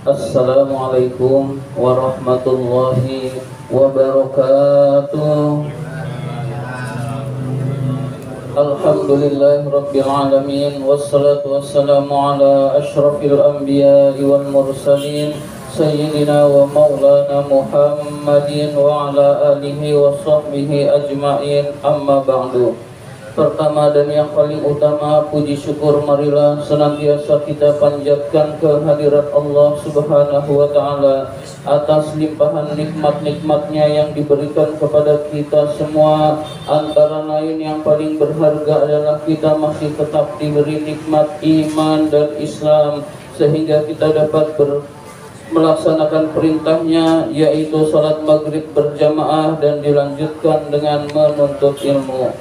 Assalamualaikum warahmatullahi wabarakatuh. Alhamdulillahi rabbil alamin, wassalatu wassalamu ala asyrafil anbiya'i wal mursalin sayyidina wa maulana Muhammadin wa ala alihi wa sahbihi ajma'in, amma ba'du. Pertama dan yang paling utama, puji syukur marilah senantiasa kita panjatkan kehadirat Allah Subhanahu wa Ta'ala atas limpahan nikmat-nikmatnya yang diberikan kepada kita semua. Antara lain yang paling berharga adalah kita masih tetap diberi nikmat iman dan Islam, sehingga kita dapat melaksanakan perintahnya, yaitu salat maghrib berjamaah dan dilanjutkan dengan menuntut ilmu.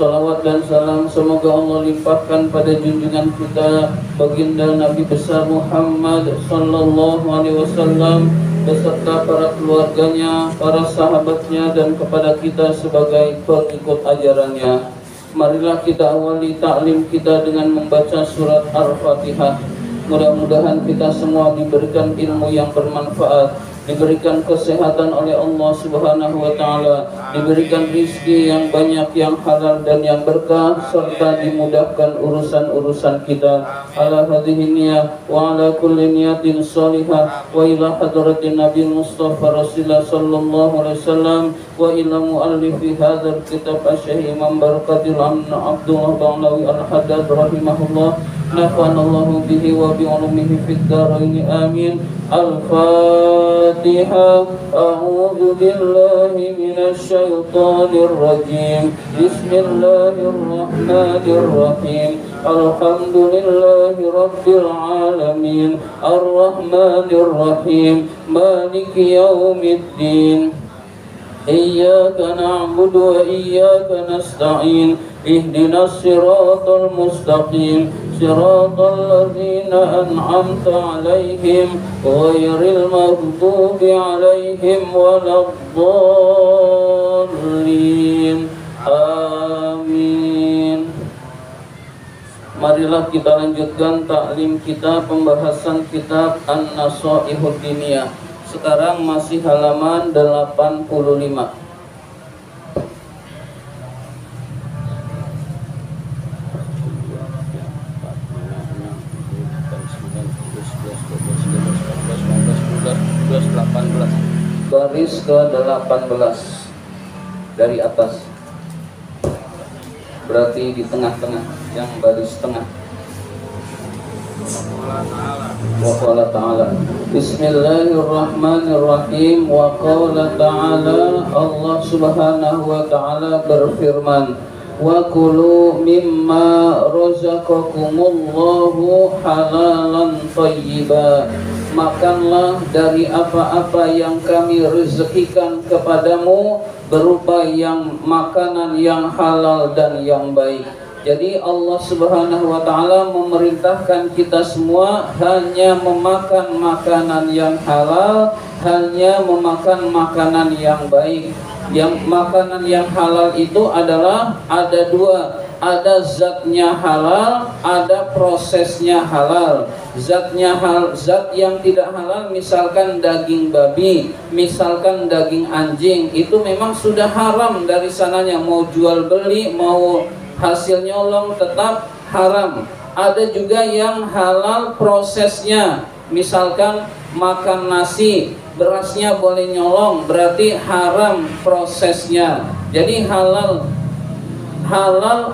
Salawat dan salam semoga Allah limpahkan pada junjungan kita baginda Nabi besar Muhammad sallallahu alaihi wasallam beserta para keluarganya, para sahabatnya, dan kepada kita sebagai pengikut ajarannya. Marilah kita awali taklim kita dengan membaca surat Al-Fatihah. Mudah-mudahan kita semua diberikan ilmu yang bermanfaat, diberikan kesehatan oleh Allah Subhanahu wa Ta'ala, diberikan rizki yang banyak, yang halal dan yang berkah, serta dimudahkan urusan-urusan kita. Ala hadhihi niyah wa ala kulli niyatin salihah wa ila hadratin Nabi Mustafa Rasulullah sallallahu alaihi wasallam wa ila muallifi hadzal kitab asy-Syaikh Imam Barakatil Abdullah Ba'lawi Al-Haddad rahimahullah, nafanallahu bihi wa bi ulumihi fid dharain amin. Al-Fatihah. A'udzu billahi minasy syaithanir rajim. Bismillahirrahmanirrahim. Alhamdulillahi rabbil alamin. Ar-Rahmanir Rahim. Maliki yaumiddin. Iyyaka na'budu wa iyyaka nasta'in. Ihdinas siratal mustaqim. Siratal ladzina an'amta 'alaihim ghairil maghdubi 'alaihim waladdallin. Amin. Marilah kita lanjutkan taklim kita, pembahasan kitab An-Nasaihud Diniyah. Sekarang masih halaman 85. Baris ke-18 dari atas, berarti di tengah-tengah, yang baris tengah. Wa qala ta'ala Bismillahirrahmanirrahim. Wa qala ta'ala, Allah Subhanahu wa Ta'ala berfirman, wa kulu mimma razaqakumullahu halalan thayyiba. Makanlah dari apa-apa yang kami rezekikan kepadamu berupa yang makanan yang halal dan yang baik. Jadi Allah Subhanahu wa Ta'ala memerintahkan kita semua hanya memakan makanan yang halal, hanya memakan makanan yang baik. Yang makanan yang halal itu adalah ada dua, ada zatnya halal, ada prosesnya halal. Zat yang tidak halal, misalkan daging babi, misalkan daging anjing, itu memang sudah haram dari sananya, mau jual beli, mau hasil nyolong tetap haram. Ada juga yang halal prosesnya, misalkan makan nasi, berasnya boleh nyolong, berarti haram prosesnya. Jadi halal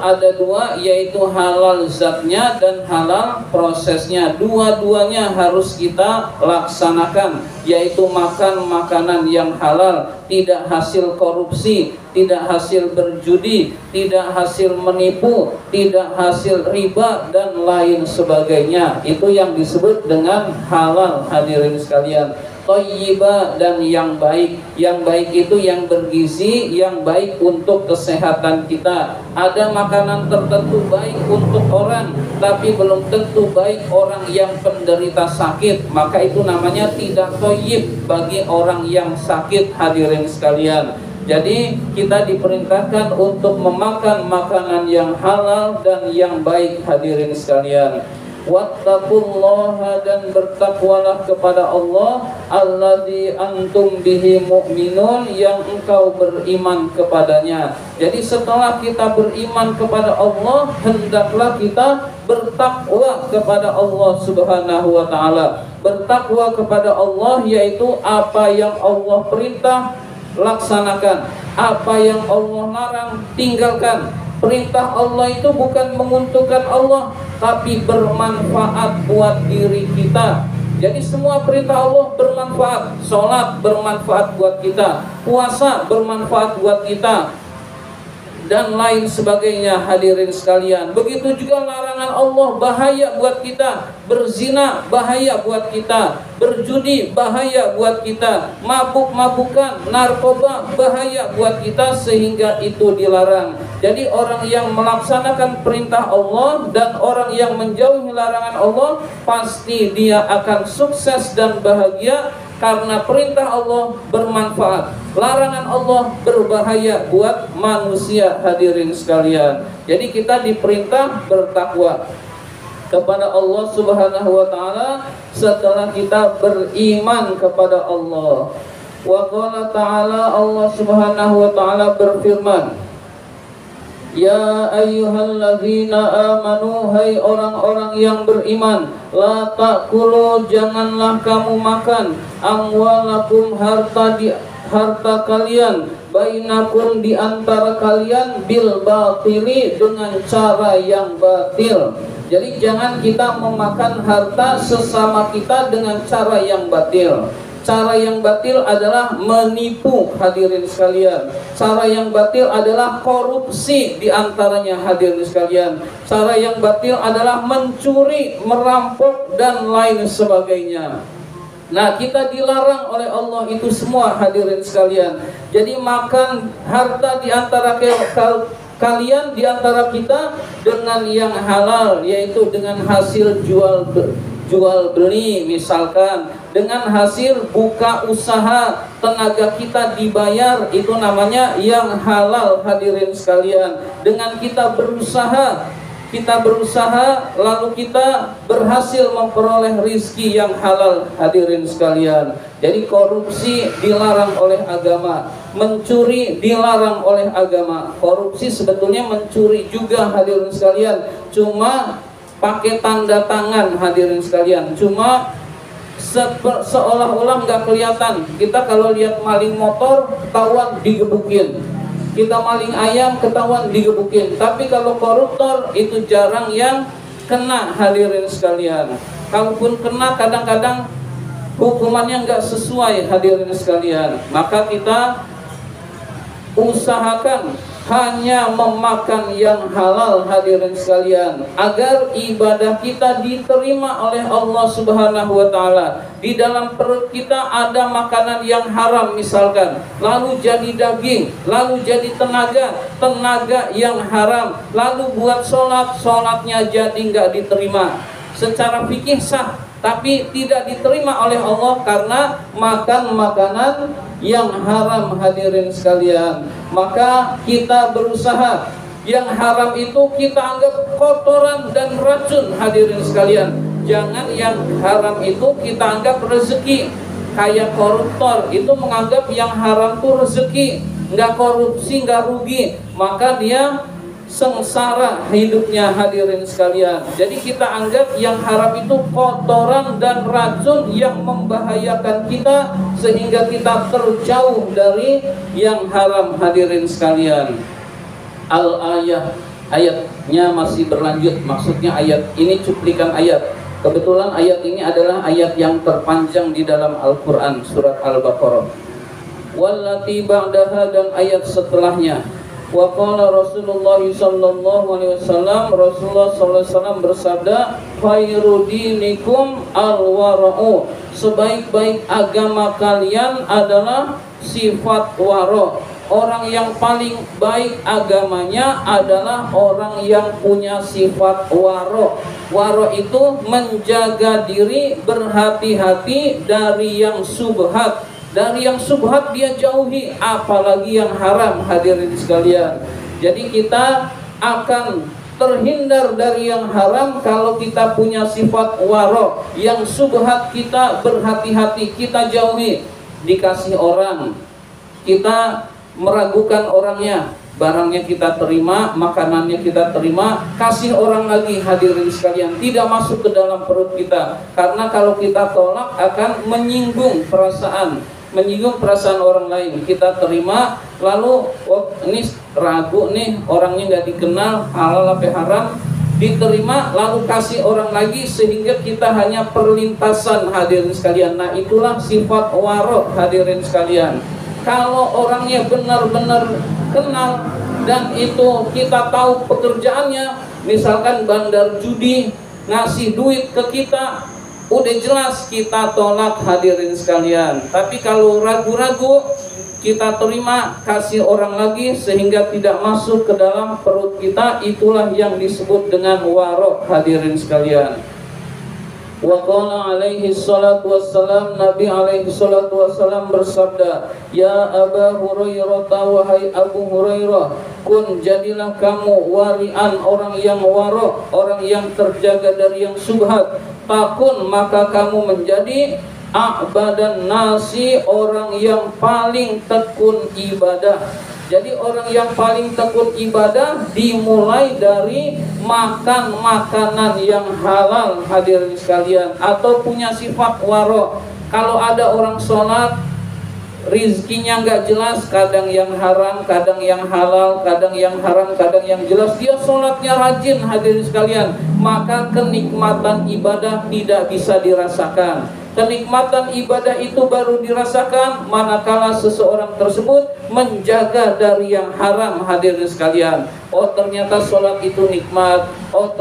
ada dua, yaitu halal zatnya dan halal prosesnya. Dua-duanya harus kita laksanakan, yaitu makan makanan yang halal, tidak hasil korupsi, tidak hasil berjudi, tidak hasil menipu, tidak hasil riba dan lain sebagainya. Itu yang disebut dengan halal, hadirin sekalian. Thayyibah dan yang baik. Yang baik itu yang bergizi, yang baik untuk kesehatan kita. Ada makanan tertentu baik untuk orang, tapi belum tentu baik orang yang penderita sakit. Maka itu namanya tidak thayyib bagi orang yang sakit, hadirin sekalian. Jadi kita diperintahkan untuk memakan makanan yang halal dan yang baik, hadirin sekalian. wattaqullaha, dan bertakwalah kepada Allah, alladzi antum bihi mu'minun, yang engkau beriman kepadanya. Jadi setelah kita beriman kepada Allah, hendaklah kita bertakwa kepada Allah Subhanahu wa taala. Bertakwa kepada Allah yaitu apa yang Allah perintah laksanakan, apa yang Allah larang tinggalkan. Perintah Allah itu bukan menguntungkan Allah, tapi bermanfaat buat diri kita. Jadi semua perintah Allah bermanfaat. Sholat bermanfaat buat kita, puasa bermanfaat buat kita, dan lain sebagainya. Hadirin sekalian, begitu juga larangan Allah bahaya buat kita. Berzina bahaya buat kita, berjudi bahaya buat kita, mabuk-mabukan, narkoba bahaya buat kita, sehingga itu dilarang. Jadi orang yang melaksanakan perintah Allah dan orang yang menjauhi larangan Allah, pasti dia akan sukses dan bahagia, karena perintah Allah bermanfaat, larangan Allah berbahaya buat manusia. Hadirin sekalian, jadi kita diperintah bertakwa kepada Allah Subhanahu wa taala setelah kita beriman kepada Allah. Wa qala ta'ala, Allah Subhanahu wa taala berfirman, ya ayyuhalladzina amanu, hai orang-orang yang beriman, la ta'kulu, janganlah kamu makan, amwalakum, harta kalian, bainakum, di antara kalian, bil batili, dengan cara yang batil. Jadi jangan kita memakan harta sesama kita dengan cara yang batil. Cara yang batil adalah menipu, hadirin sekalian. Cara yang batil adalah korupsi diantaranya, hadirin sekalian. Cara yang batil adalah mencuri, merampok, dan lain sebagainya. Nah, kita dilarang oleh Allah itu semua, hadirin sekalian. Jadi makan harta diantara kalian, diantara kita, dengan yang halal, yaitu dengan hasil jual beli, misalkan dengan hasil buka usaha, tenaga kita dibayar, itu namanya yang halal, hadirin sekalian. Dengan kita berusaha lalu kita berhasil memperoleh rizki yang halal, hadirin sekalian. Jadi korupsi dilarang oleh agama, mencuri dilarang oleh agama. Korupsi sebetulnya mencuri juga, hadirin sekalian, cuma pakai tanda tangan, hadirin sekalian, cuma seolah-olah nggak kelihatan. Kita kalau lihat maling motor ketahuan digebukin, kita maling ayam ketahuan digebukin. Tapi kalau koruptor itu jarang yang kena, hadirin sekalian. Kalaupun kena, kadang-kadang hukumannya nggak sesuai, hadirin sekalian. Maka kita usahakan hanya memakan yang halal, hadirin sekalian, agar ibadah kita diterima oleh Allah Subhanahu wa taala. Di dalam perut kita ada makanan yang haram misalkan, lalu jadi daging, lalu jadi tenaga yang haram, lalu buat sholatnya jadi nggak diterima. Secara fikih sah, tapi tidak diterima oleh Allah karena makan makanan yang haram, hadirin sekalian. Maka kita berusaha yang haram itu kita anggap kotoran dan racun, hadirin sekalian. Jangan yang haram itu kita anggap rezeki. Kayak koruptor itu menganggap yang haram itu rezeki, nggak korupsi nggak rugi, maka dia sengsara hidupnya, hadirin sekalian. Jadi kita anggap yang haram itu kotoran dan racun yang membahayakan kita, sehingga kita terjauh dari yang haram, hadirin sekalian. Ayatnya masih berlanjut, maksudnya ayat ini cuplikan ayat. Kebetulan ayat ini adalah ayat yang terpanjang di dalam Al-Quran, surat Al-Baqarah. Wallati ba'daha, dan ayat setelahnya. Wa qala Rasulullah sallallahu alaihi wasallam, Rasulullah sallallahu alaihi wasallam bersabda, khairu dinikum al-wara'u, sebaik-baik agama kalian adalah sifat wara. Orang yang paling baik agamanya adalah orang yang punya sifat wara. Wara itu menjaga diri, berhati-hati dari yang subhat. Dari yang subhat dia jauhi, apalagi yang haram, hadirin sekalian. Jadi kita akan terhindar dari yang haram kalau kita punya sifat waro, yang subhat kita berhati-hati, kita jauhi. Dikasih orang, kita meragukan orangnya, barangnya kita terima, makanannya kita terima, kasih orang lagi. Hadirin sekalian, tidak masuk ke dalam perut kita, karena kalau kita tolak akan menyinggung perasaan orang lain. Kita terima, lalu ini ragu nih, orangnya nggak dikenal, halal apa haram, diterima, lalu kasih orang lagi, sehingga kita hanya perlintasan. Hadirin sekalian, nah itulah sifat waro. Hadirin sekalian, kalau orangnya benar-benar kenal dan itu kita tahu pekerjaannya, misalkan bandar judi ngasih duit ke kita, udah jelas kita tolak. Hadirin sekalian, tapi kalau ragu-ragu, kita terima, kasih orang lagi, sehingga tidak masuk ke dalam perut kita, itulah yang disebut dengan waro. Hadirin sekalian, wa qala alaihi salatu wassalam, Nabi alaihi salatu wassalam bersabda, ya Aba Hurairah, wahai Abu Hurairah, kun, jadilah kamu warian, orang yang waro, orang yang terjaga dari yang subhat, takun, maka kamu menjadi a'badan nasi, orang yang paling tekun ibadah. Jadi orang yang paling tekun ibadah dimulai dari makan makanan yang halal. Hadirin sekalian, atau punya sifat waro. Kalau ada orang sholat, rizkinya nggak jelas, kadang yang haram, kadang yang halal, kadang yang haram, kadang yang jelas, dia sholatnya rajin. Hadirin sekalian, maka kenikmatan ibadah tidak bisa dirasakan. Kenikmatan ibadah itu baru dirasakan manakala seseorang tersebut menjaga dari yang haram. Hadirin sekalian, oh ternyata sholat itu nikmat, oh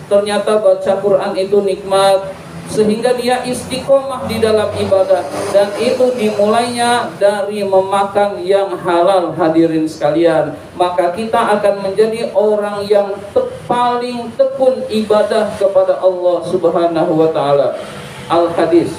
ternyata baca Quran itu nikmat, sehingga dia istiqomah di dalam ibadah, dan itu dimulainya dari memakan yang halal. Hadirin sekalian, maka kita akan menjadi orang yang paling tekun ibadah kepada Allah Subhanahu wa ta'ala. Al-hadis,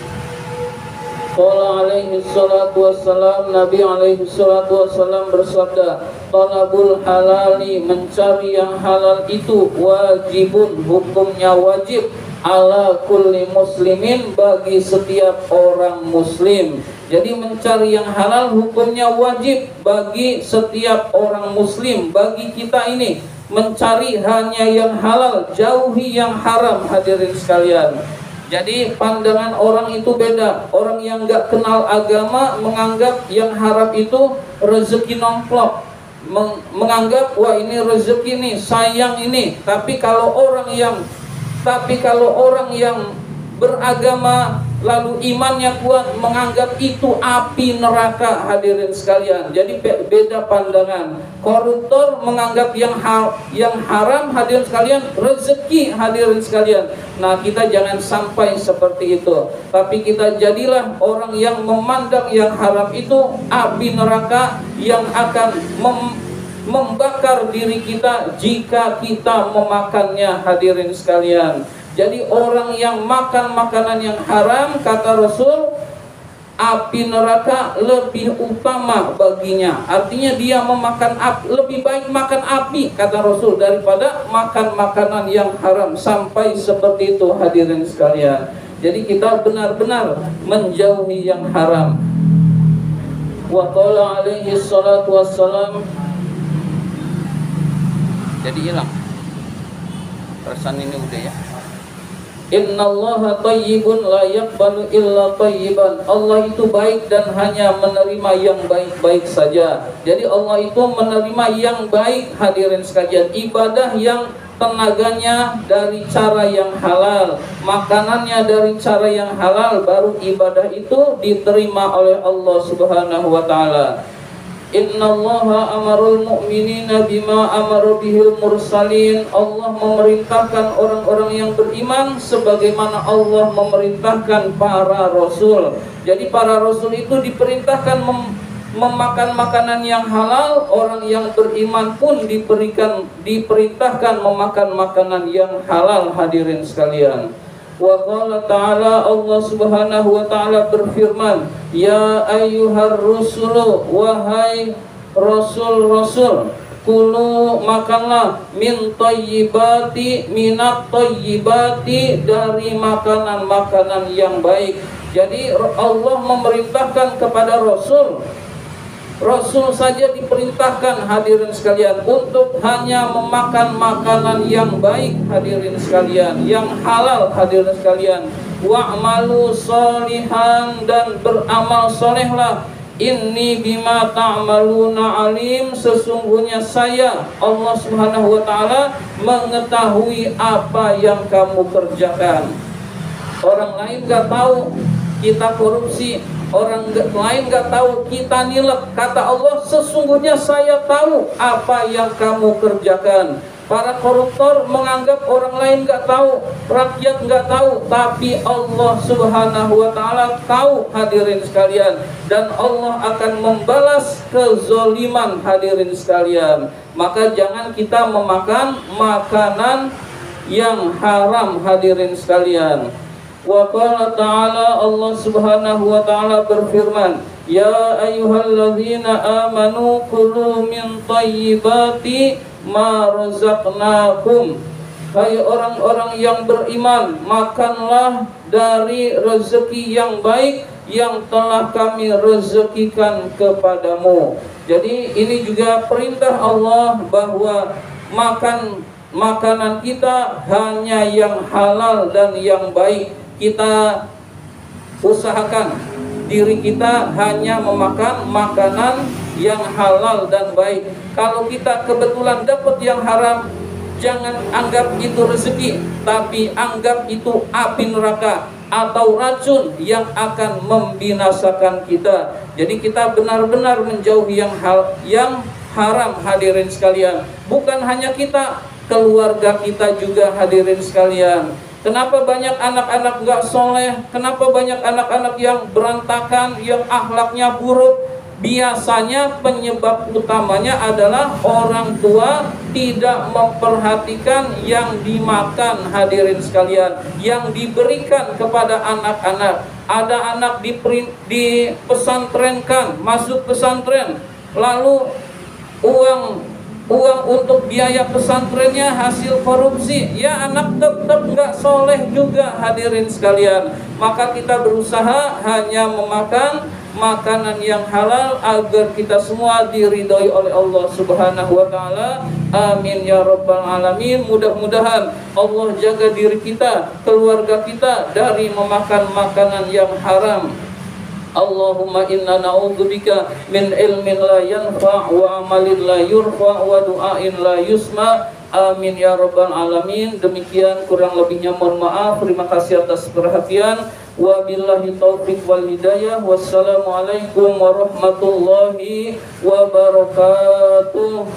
qala alaihi salatu wassalam, Nabi alaihi salatu wassalam bersabda, talabul halali, mencari yang halal itu wajibun, hukumnya wajib, ala kulli muslimin, bagi setiap orang muslim. Jadi mencari yang halal hukumnya wajib bagi setiap orang muslim. Bagi kita ini mencari hanya yang halal, jauhi yang haram. Hadirin sekalian, jadi pandangan orang itu beda. Orang yang gak kenal agama menganggap yang haram itu rezeki nomplok, menganggap wah ini rezeki nih, sayang ini. Tapi kalau orang yang beragama lalu imannya kuat, menganggap itu api neraka. Hadirin sekalian, jadi beda pandangan. Koruptor menganggap yang haram, hadirin sekalian, rezeki. Hadirin sekalian, nah kita jangan sampai seperti itu, tapi kita jadilah orang yang memandang yang haram itu api neraka yang akan membakar diri kita jika kita memakannya. Hadirin sekalian, jadi orang yang makan makanan yang haram, kata Rasul, api neraka lebih utama baginya. Artinya dia memakan api, lebih baik makan api, kata Rasul, daripada makan makanan yang haram. Sampai seperti itu. Hadirin sekalian, jadi kita benar-benar menjauhi yang haram. Wa qala alaihi salatu wassalam, jadi hilang perasaan ini udah ya. Innallaha thayyibun la yaqbalu illa thayyiban. Allah itu baik dan hanya menerima yang baik-baik saja. Jadi Allah itu menerima yang baik. Hadirin sekalian, ibadah yang tenaganya dari cara yang halal, makanannya dari cara yang halal, baru ibadah itu diterima oleh Allah Subhanahu wa ta'ala. Innallaha amarul mu'minina bima amara bihil mursalin. Allah memerintahkan orang-orang yang beriman sebagaimana Allah memerintahkan para rasul. Jadi para rasul itu diperintahkan memakan makanan yang halal. Orang yang beriman pun diperintahkan memakan makanan yang halal. Hadirin sekalian, wa qala ta'ala, Allah Subhanahu wa ta'ala berfirman, ya ayyuhar rusulu, wahai rasul-rasul, kulu makanlah min thayyibati minat thayyibati dari makanan-makanan yang baik. Jadi Allah memerintahkan kepada Rasul saja diperintahkan hadirin sekalian untuk hanya memakan makanan yang baik hadirin sekalian, yang halal hadirin sekalian. Wa'malu sholihan, dan beramal solehlah. Inni bima ta'maluna alim, sesungguhnya saya Allah Subhanahu wa taala mengetahui apa yang kamu kerjakan. Orang lain gak tahu kita korupsi, orang lain gak tahu kita nilek. Kata Allah, sesungguhnya saya tahu apa yang kamu kerjakan. Para koruptor menganggap orang lain gak tahu, rakyat gak tahu, tapi Allah Subhanahu wa taala tahu hadirin sekalian. Dan Allah akan membalas kezoliman hadirin sekalian. Maka jangan kita memakan makanan yang haram hadirin sekalian. Wa qala ta'ala, Allah Subhanahu wa taala berfirman, ya ayyuhalladzina amanu kulu min thayyibati ma razaqnakum. Hai orang-orang yang beriman, makanlah dari rezeki yang baik yang telah kami rezekikan kepadamu. Jadi ini juga perintah Allah bahwa makanan kita hanya yang halal dan yang baik. Kita usahakan diri kita hanya memakan makanan yang halal dan baik. Kalau kita kebetulan dapat yang haram, jangan anggap itu rezeki, tapi anggap itu api neraka atau racun yang akan membinasakan kita. Jadi kita benar-benar menjauhi yang haram hadirin sekalian. Bukan hanya kita, keluarga kita juga hadirin sekalian. Kenapa banyak anak-anak gak soleh? Kenapa banyak anak-anak yang berantakan, yang akhlaknya buruk? Biasanya penyebab utamanya adalah orang tua tidak memperhatikan yang dimakan hadirin sekalian, yang diberikan kepada anak-anak. Ada anak dipesantrenkan, masuk pesantren, lalu uang untuk biaya pesantrennya hasil korupsi, ya anak tetap nggak soleh juga hadirin sekalian. Maka kita berusaha hanya memakan makanan yang halal agar kita semua diridhoi oleh Allah Subhanahu wa taala. Amin ya rabbal alamin. Mudah-mudahan Allah jaga diri kita, keluarga kita dari memakan makanan yang haram. Allahumma inna na'udzubika min ilmin la yanfa' wa amalin la yurfa' wa du'ain la yusma. Amin ya rabbal alamin. Demikian, kurang lebihnya mohon maaf. Terima kasih atas perhatian. Wabillahi taufiq wal hidayah. Wassalamualaikum warahmatullahi wabarakatuh.